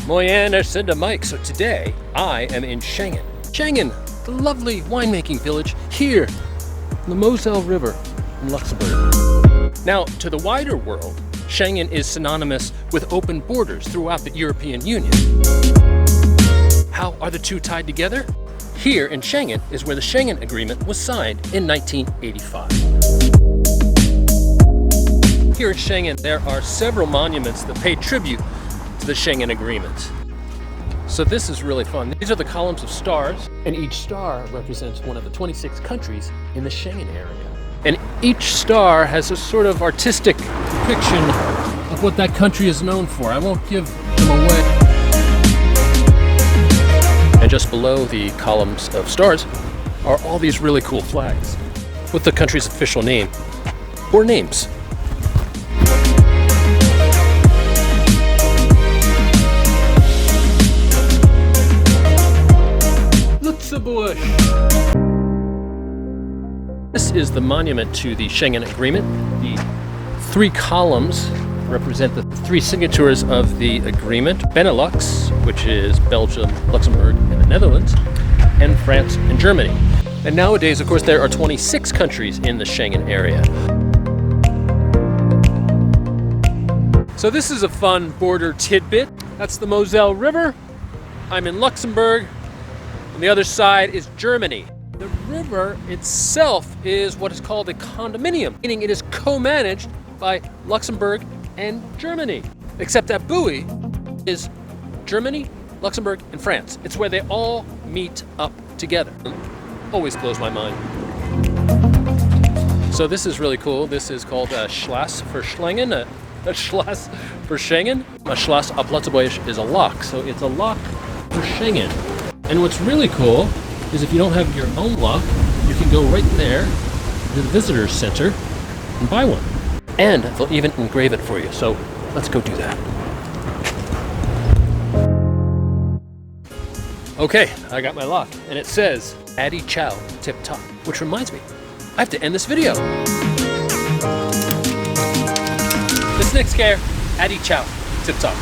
Moyen Cinda Mike. So today I am in Schengen. Schengen, the lovely winemaking village here on the Moselle River in Luxembourg. Now, to the wider world, Schengen is synonymous with open borders throughout the European Union. How are the two tied together? Here in Schengen is where the Schengen Agreement was signed in 1985. Here in Schengen, there are several monuments that pay tribute to the Schengen Agreement. So this is really fun. These are the columns of stars, and each star represents one of the 26 countries in the Schengen area. And each star has a sort of artistic depiction of what that country is known for. I won't give them away. And just below the columns of stars are all these really cool flags with the country's official name or names. Luxembourg. This is the monument to the Schengen Agreement. The three columns represent the three signatories of the agreement: Benelux, which is Belgium, Luxembourg, and the Netherlands, and France and Germany. And nowadays, of course, there are 26 countries in the Schengen area. So this is a fun border tidbit. That's the Moselle River. I'm in Luxembourg. On the other side is Germany. The river itself is what is called a condominium, meaning it is co-managed by Luxembourg and Germany. Except that buoy is Germany, Luxembourg, and France. It's where they all meet up together. Always blows my mind. So this is really cool. This is called a Schloss for Schengen. A Schloss for Schengen. A Schloss auf Luxembourg is a lock. So it's a lock for Schengen. And what's really cool is if you don't have your own lock, you can go right there to the visitor center and buy one. And they'll even engrave it for you. So let's go do that. Okay, I got my lock and it says Addy Chow Tip Top, which reminds me, I have to end this video. This next care, Addy Chow Tip Top.